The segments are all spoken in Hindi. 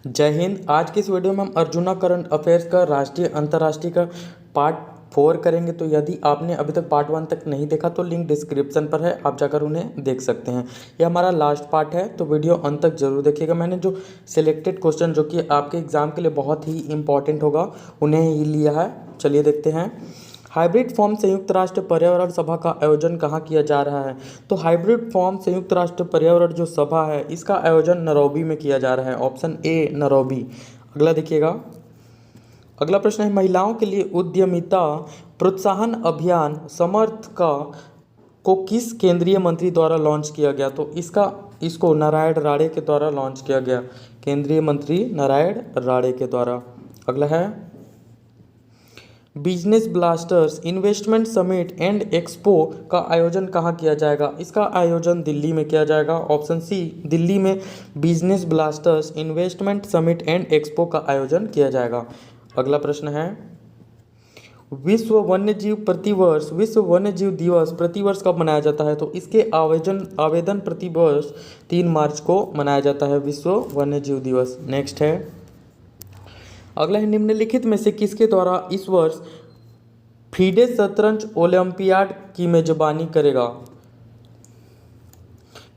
जय हिंद। आज के इस वीडियो में हम अर्जुना करंट अफेयर्स का राष्ट्रीय अंतर्राष्ट्रीय का पार्ट 4 करेंगे। तो यदि आपने अभी तक पार्ट 1 तक नहीं देखा तो लिंक डिस्क्रिप्शन पर है, आप जाकर उन्हें देख सकते हैं। ये हमारा लास्ट पार्ट है, तो वीडियो अंत तक जरूर देखिएगा। मैंने जो सिलेक्टेड क्वेश्चन जो कि आपके एग्जाम के लिए बहुत ही इंपॉर्टेंट होगा उन्हें ही लिया है। चलिए देखते हैं। हाइब्रिड फॉर्म संयुक्त राष्ट्र पर्यावरण सभा का आयोजन कहाँ किया जा रहा है? तो हाइब्रिड फॉर्म संयुक्त राष्ट्र पर्यावरण जो सभा है इसका आयोजन नैरोबी में किया जा रहा है। Option A Nairobi. अगला देखिएगा। अगला प्रश्न है, महिलाओं के लिए उद्यमिता प्रोत्साहन अभियान समर्थ का को किस केंद्रीय मंत्री द्वारा लॉन्च किया गया? तो इसको नारायण राणे के द्वारा लॉन्च किया गया। केंद्रीय मंत्री नारायण राणे के द्वारा। अगला है, business blasters investment summit and expo का आयोजन कहाँ किया जाएगा? इसका आयोजन दिल्ली में किया जाएगा। ऑप्शन सी दिल्ली में business blasters investment summit and expo का आयोजन किया जाएगा। अगला प्रश्न है, विश्व वन्यजीव दिवस प्रतिवर्ष कब मनाया जाता है? तो इसके आवेदन प्रतिवर्ष 3 मार्च को मनाया जाता है विश्व वन्यजीव दिवस। नेक्स्ट है, अगला है, निम्नलिखित में से किसके द्वारा इस वर्ष फीडे शतरंज ओलंपियाड की मेजबानी करेगा?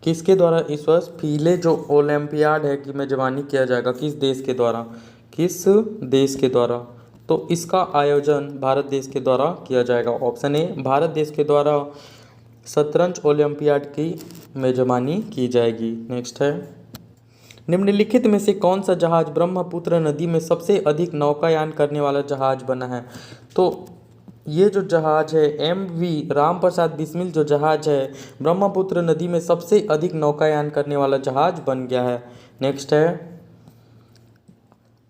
किसके द्वारा इस वर्ष फीले जो ओलंपियाड है की मेजबानी किया जाएगा? किस देश के द्वारा? किस देश के द्वारा? तो इसका आयोजन भारत देश के द्वारा किया जाएगा। ऑप्शन ए भारत देश के द्वारा शतरंज ओलंपियाड की मेजबानी की जाएगी। नेक्स्ट है, निम्नलिखित में से कौन सा जहाज ब्रह्मपुत्र नदी में सबसे अधिक नौकायान करने वाला जहाज बना है? तो ये जो जहाज है MV राम प्रसाद बिस्मिल जो जहाज है ब्रह्मपुत्र नदी में सबसे अधिक नौकायान करने वाला जहाज बन गया है। नेक्स्ट है,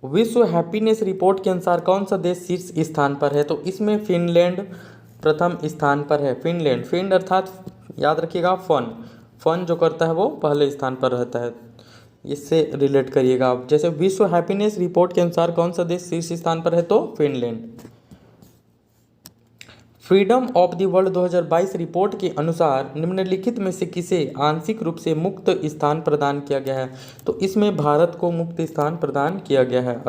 विश्व हैप्पीनेस रिपोर्ट के अनुसार कौन सा देश शीर्ष स्थान पर है? तो इसमें फिनलैंड प्रथम स्थान पर है। फिन अर्थात याद रखिएगा फन जो करता है वो पहले स्थान पर रहता है। इससे रिलेट करिएगा आप। जैसे विश्व हैप्पीनेस रिपोर्ट के अनुसार कौन सा देश शीर्ष स्थान पर है? तो Finland. Freedom of the world 2022 report के अनुसार निम्नलिखित में से किसे आंशिक रूप से मुक्त स्थान प्रदान किया गया है? तो इसमें भारत को मुक्त स्थान प्रदान किया गया है।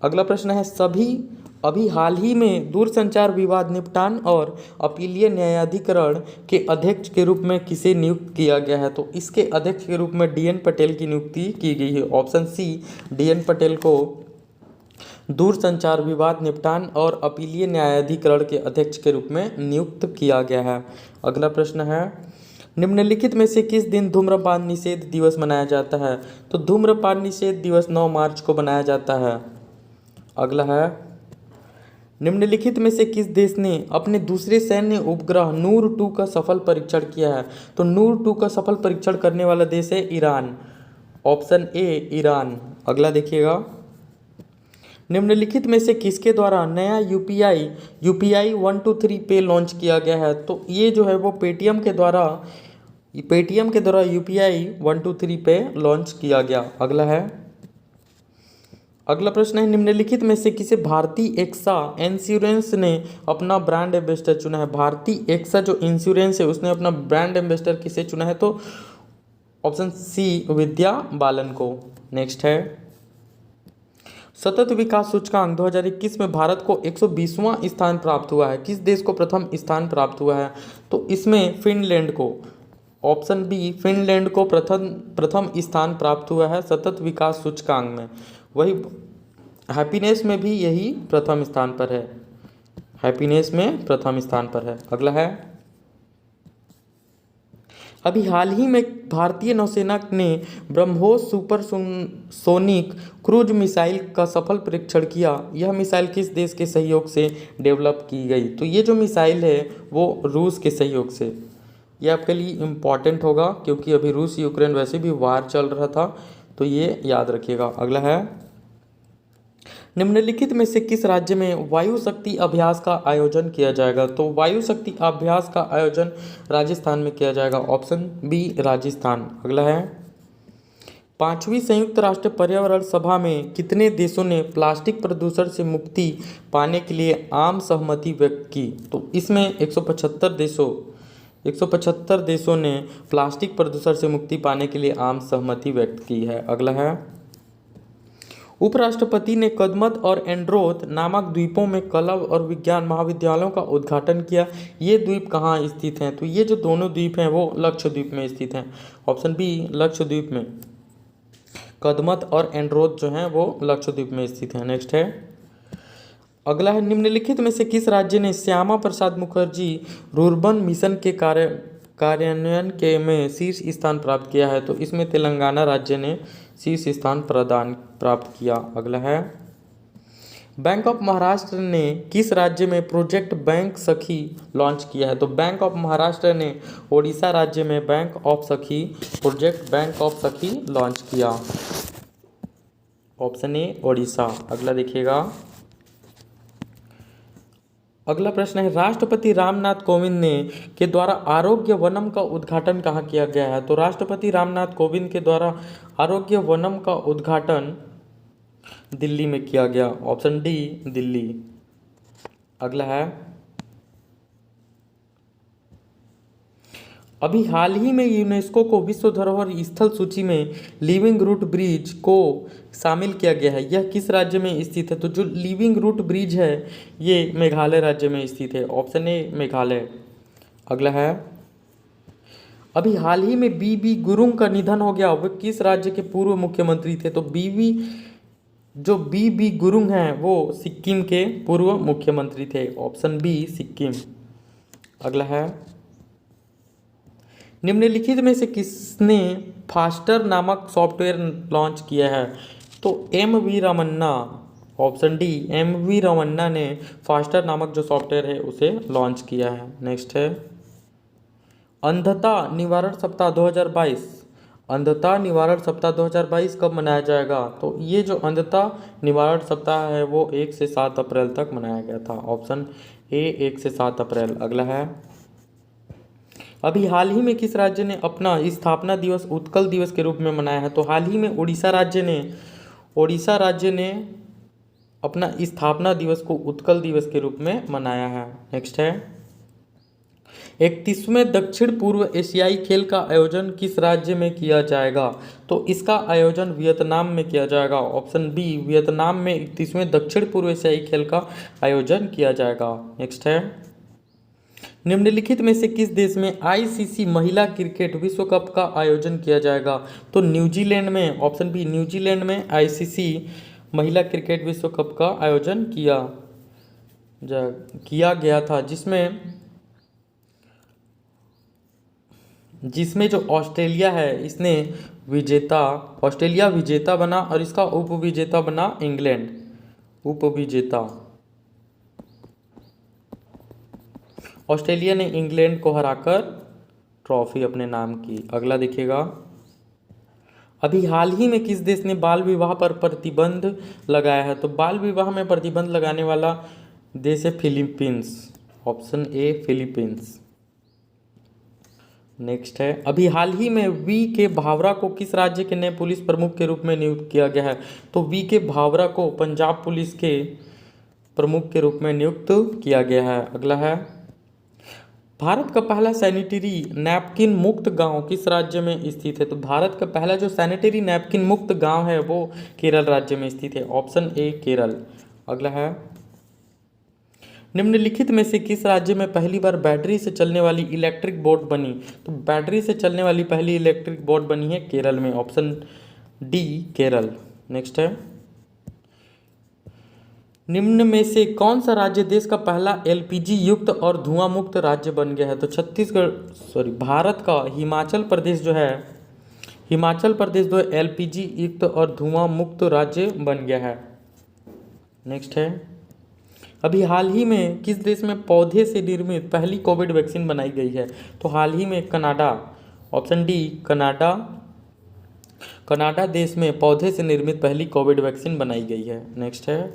अगला प्रश्न है, अभी हाल ही में दूरसंचार विवाद निपटान और अपीलीय न्यायाधिकरण के अध्यक्ष के रूप में किसे नियुक्त किया गया है? तो इसके अध्यक्ष के रूप में DN पटेल की नियुक्ति की गई है। ऑप्शन सी DN पटेल को दूरसंचार विवाद निपटान और अपीलीय न्यायाधिकरण के अध्यक्ष के रूप में नियुक्त किया गया है। अगला प्रश्न है, निम्नलिखित में से किस दिन धूम्रपान निषेध दिवस मनाया जाता है? तो धूम्रपान निषेध दिवस 9 मार्च को मनाया जाता है। अगला है, निम्नलिखित में से किस देश ने अपने दूसरे सैन्य उपग्रह नूर 2 का सफल परीक्षण किया है? तो नूर 2 का सफल परीक्षण करने वाला देश है ईरान। Option A Iran. अगला देखिएगा, निम्नलिखित में से किसके द्वारा नया UPI 123 पे लॉन्च किया गया है? तो ये जो है वो पेटीएम के द्वारा UPI 123 पे लॉन्च किया गया। अगला प्रश्न है, निम्नलिखित में से किसे भारतीय एक्सा इंश्योरेंस ने अपना ब्रांड एम्बेसडर चुना है? भारतीय एक्सा जो इंश्योरेंस है उसने अपना ब्रांड एम्बेसडर किसे चुना है? तो ऑप्शन सी विद्या बालन को। नेक्स्ट है, सतत विकास सूचकांक 2021 में भारत को 120वां स्थान प्राप्त हुआ है। किस देश को प्रथम स्थान प्राप्त हुआ है? तो इसमें फिनलैंड को। ऑप्शन बी फिनलैंड को प्रथम स्थान प्राप्त हुआ है सतत विकास सूचकांक में। वही हैप्पीनेस में भी यही प्रथम स्थान पर है। अगला है, अभी हाल ही में भारतीय नौसेना ने ब्रह्मोस सुपरसोनिक क्रूज मिसाइल का सफल परीक्षण किया। यह मिसाइल किस देश के सहयोग से डेवलप की गई? तो ये जो मिसाइल है वो रूस के सहयोग से। ये आपके लिए इम्पॉर्टेंट होगा क्योंकि अभी रूस यूक्रेन वैसे भी वार चल रहा था, तो ये याद रखिएगा। अगला है, निम्नलिखित में से किस राज्य में वायु शक्ति अभ्यास का आयोजन किया जाएगा? तो वायु शक्ति अभ्यास का आयोजन राजस्थान में किया जाएगा। Option B Rajasthan. अगला है, 5वीं संयुक्त राष्ट्र पर्यावरण सभा में कितने देशों ने प्लास्टिक प्रदूषण से मुक्ति पाने के लिए आम सहमति व्यक्त की? तो इसमें 175 देशों 175 देशों ने प्लास्टिक प्रदूषण से मुक्ति पाने के लिए आम सहमति व्यक्त की है। अगला है, उपराष्ट्रपति ने कदमत और एंड्रोथ नामक द्वीपों में कला और विज्ञान महाविद्यालयों का उद्घाटन किया। ये द्वीप कहाँ स्थित हैं? तो ये जो दोनों द्वीप हैं वो लक्षद्वीप में स्थित हैं। ऑप्शन बी लक्षद्वीप में। कदमत और एंड्रोथ जो हैं वो लक्षद्वीप में स्थित हैं। नेक्स्ट है, अगला है, निम्नलिखित में से किस राज्य ने श्यामा प्रसाद मुखर्जी रुर्बन मिशन के कार्यान्वयन के में शीर्ष स्थान प्राप्त किया है? तो इसमें तेलंगाना राज्य ने शीर्ष स्थान प्राप्त किया। अगला है, बैंक ऑफ महाराष्ट्र ने किस राज्य में प्रोजेक्ट बैंक सखी लॉन्च किया है? तो बैंक ऑफ महाराष्ट्र ने ओडिशा राज्य में बैंक ऑफ सखी प्रोजेक्ट बैंक ऑफ सखी लॉन्च किया। Option A Odisha. अगला देखिएगा, अगला प्रश्न है, राष्ट्रपति रामनाथ कोविंद ने के द्वारा आरोग्य वनम का उद्घाटन कहाँ किया गया है? तो राष्ट्रपति रामनाथ कोविंद के द्वारा आरोग्य वनम का उद्घाटन दिल्ली में किया गया। Option D Delhi. अगला है, अभी हाल ही में यूनेस्को को विश्व धरोहर स्थल सूची में लिविंग रूट ब्रिज को शामिल किया गया है। यह किस राज्य में स्थित है? तो जो लिविंग रूट ब्रिज है ये मेघालय राज्य में स्थित है। Option A Meghalaya. अगला है, अभी हाल ही में बी गुरुंग का निधन हो गया, वे किस राज्य के पूर्व मुख्यमंत्री थे? तो बी गुरुंग हैं वो सिक्किम के पूर्व मुख्यमंत्री थे। Option B Sikkim. अगला है, निम्नलिखित में से किसने फास्टर नामक सॉफ्टवेयर लॉन्च किया है? तो एम.वी. रामन्ना। Option D M V. रामन्ना ने फास्टर नामक जो सॉफ्टवेयर है उसे लॉन्च किया है। नेक्स्ट है, अंधता निवारण सप्ताह 2022। अंधता निवारण सप्ताह 2022 कब मनाया जाएगा? तो ये जो अंधता निवारण सप्ताह है वो 1 से 7 अप्रैल तक मनाया गया था। ऑप्शन ए 1 से 7 अप्रैल। अगला है, अभी हाल ही में किस राज्य ने अपना स्थापना दिवस उत्कल दिवस के रूप में मनाया है? तो हाल ही में उड़ीसा राज्य ने अपना स्थापना दिवस को उत्कल दिवस के रूप में मनाया है। नेक्स्ट है, 31वें दक्षिण पूर्व एशियाई खेल का आयोजन किस राज्य में किया जाएगा? तो इसका आयोजन वियतनाम में किया जाएगा। ऑप्शन बी वियतनाम में 31वें दक्षिण पूर्व एशियाई खेल का आयोजन किया जाएगा। नेक्स्ट है, निम्नलिखित में से किस देश में आईसीसी महिला क्रिकेट विश्व कप का आयोजन किया जाएगा? तो न्यूजीलैंड में। ऑप्शन बी न्यूजीलैंड में आईसीसी महिला क्रिकेट विश्व कप का आयोजन किया गया था, जिसमें जो ऑस्ट्रेलिया है इसने ऑस्ट्रेलिया विजेता बना और इसका उपविजेता बना इंग्लैंड उपविजेता। ऑस्ट्रेलिया ने इंग्लैंड को हराकर ट्रॉफी अपने नाम की। अगला देखिएगा, अभी हाल ही में किस देश ने बाल विवाह पर प्रतिबंध लगाया है? तो बाल विवाह में प्रतिबंध लगाने वाला देश है Philippines. Option A Philippines. Next है, अभी हाल ही में वी के भावरा को किस राज्य के नए पुलिस प्रमुख के रूप में नियुक्त किया गया है? तो वी के भावरा को पंजाब पुलिस के प्रमुख के रूप में नियुक्त किया गया है। अगला है, भारत का पहला सैनिटरी नैपकिन मुक्त गांव किस राज्य में स्थित है? तो भारत का पहला जो सैनिटरी नैपकिन मुक्त गांव है वो केरल राज्य में स्थित है। Option A Kerala. अगला है, निम्नलिखित में से किस राज्य में पहली बार बैटरी से चलने वाली इलेक्ट्रिक बोट बनी? तो बैटरी से चलने वाली पहली इलेक्ट्रिक बोट बनी है केरल में। Option D Kerala. नेक्स्ट है, निम्न में से कौन सा राज्य देश का पहला एलपीजी युक्त और धुआं मुक्त राज्य बन गया है? तो भारत का हिमाचल प्रदेश जो है एलपीजी युक्त और धुआं मुक्त राज्य बन गया है। नेक्स्ट है, अभी हाल ही में किस देश में पौधे से निर्मित पहली कोविड वैक्सीन बनाई गई है? तो हाल ही में कनाडा। ऑप्शन डी कनाडा देश में पौधे से निर्मित पहली कोविड वैक्सीन बनाई गई है। नेक्स्ट है,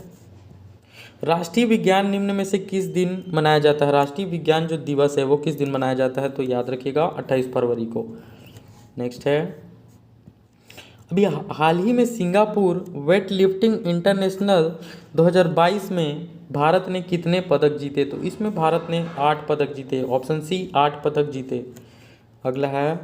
राष्ट्रीय विज्ञान निम्न में से किस दिन मनाया जाता है? राष्ट्रीय विज्ञान जो दिवस है वो किस दिन मनाया जाता है? तो याद रखिएगा 28 फरवरी को। नेक्स्ट है, अभी हाल ही में सिंगापुर वेट लिफ्टिंग इंटरनेशनल 2022 में भारत ने कितने पदक जीते? तो इसमें भारत ने 8 पदक जीते। ऑप्शन सी 8 पदक जीते। अगला है,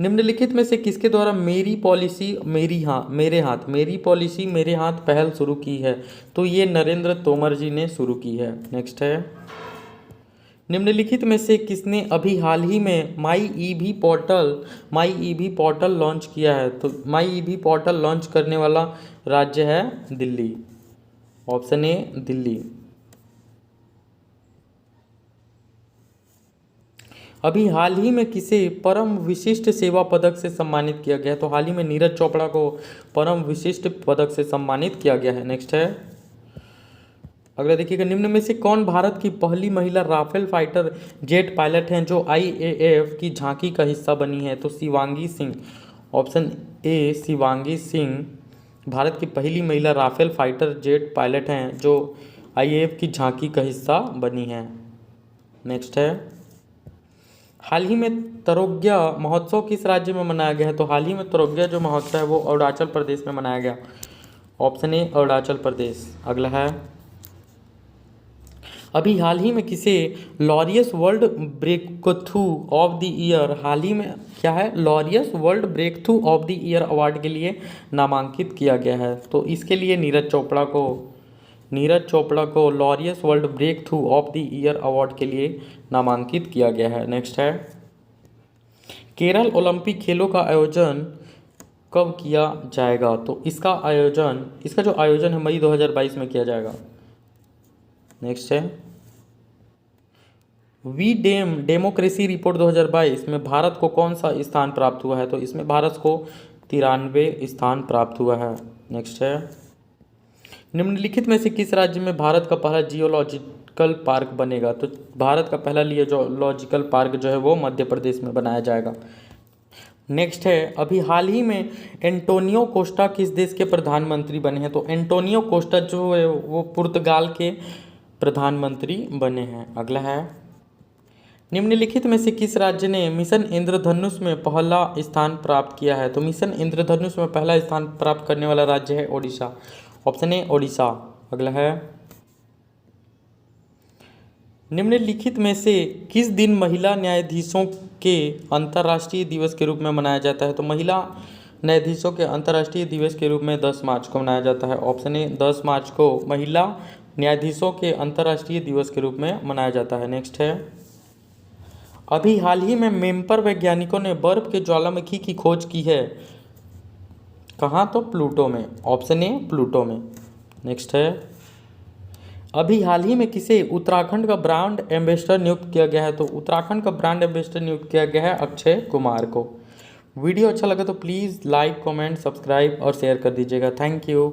निम्नलिखित में से किसके द्वारा मेरी पॉलिसी मेरी पॉलिसी मेरे हाथ पहल शुरू की है? तो ये नरेंद्र तोमर जी ने शुरू की है। नेक्स्ट है, निम्नलिखित में से किसने अभी हाल ही में माई ईवी पोर्टल लॉन्च किया है? तो माई ईवी पोर्टल लॉन्च करने वाला राज्य है दिल्ली। Option A Delhi. अभी हाल ही में किसे परम विशिष्ट सेवा पदक से सम्मानित किया गया है? तो हाल ही में नीरज चोपड़ा को परम विशिष्ट पदक से सम्मानित किया गया है। नेक्स्ट है, अगला देखिएगा, निम्न में से कौन भारत की पहली महिला राफेल फाइटर जेट पायलट हैं जो आईएएफ की झांकी का हिस्सा बनी है? तो शिवांगी सिंह। ऑप्शन ए शिवांगी सिंह भारत की पहली महिला राफेल फाइटर जेट पायलट हैं जो आईएएफ की झांकी का हिस्सा बनी है। नेक्स्ट है, हाल ही में तरोग्या महोत्सव किस राज्य में मनाया गया है? तो हाल ही में तरोग्या जो महोत्सव है वो अरुणाचल प्रदेश में मनाया गया। Option A Arunachal Pradesh. अगला है, अभी हाल ही में किसे Laureus world breakthrough of the year हाल ही में क्या है Laureus world breakthrough of the year award के लिए नामांकित किया गया है? तो इसके लिए नीरज चोपड़ा को Laureus world breakthrough of the year award के लिए नामांकित किया गया है। नेक्स्ट है, केरल ओलंपिक खेलों का आयोजन कब किया जाएगा? तो इसका जो आयोजन है मई 2022 में किया जाएगा। नेक्स्ट है, डेमोक्रेसी रिपोर्ट 2022 में भारत को कौन सा स्थान प्राप्त हुआ है? तो इसमें भारत को 93 स्थान प्राप्त हुआ है। नेक्स्ट है, निम्नलिखित में से किस राज्य में भारत का पहला जियोलॉजिकल पार्क बनेगा? तो भारत का पहला जियोलॉजिकल पार्क जो है वो मध्य प्रदेश में बनाया जाएगा। नेक्स्ट है, अभी हाल ही में एंटोनियो कोस्टा किस देश के प्रधानमंत्री बने हैं? तो एंटोनियो कोस्टा जो है वो पुर्तगाल के प्रधानमंत्री बने हैं। अगला है, निम्नलिखित में से किस राज्य ने मिशन इंद्रधनुष में पहला स्थान प्राप्त किया है? तो मिशन इंद्रधनुष में पहला स्थान प्राप्त करने वाला राज्य है ओडिशा। Option A Odisha. अगला है, निम्नलिखित में से किस दिन महिला न्यायाधीशों के अंतर्राष्ट्रीय दिवस के रूप में मनाया जाता है? तो महिला न्यायाधीशों के अंतर्राष्ट्रीय दिवस के रूप में 10 मार्च को मनाया जाता है। ऑप्शन ए 10 मार्च को महिला न्यायाधीशों के अंतर्राष्ट्रीय दिवस के रूप में मनाया जाता है। नेक्स्ट है, अभी हाल ही में मेम्पर वैज्ञानिकों ने बर्फ के ज्वालामुखी की खोज की है। कहाँ? तो प्लूटो में। ऑप्शन ए प्लूटो में। नेक्स्ट है, अभी हाल ही में किसे उत्तराखंड का ब्रांड एम्बेसडर नियुक्त किया गया है? तो उत्तराखंड का ब्रांड एम्बेसडर नियुक्त किया गया है अक्षय कुमार को। वीडियो अच्छा लगा तो प्लीज़ लाइक, कमेंट, सब्सक्राइब और शेयर कर दीजिएगा। Thank you.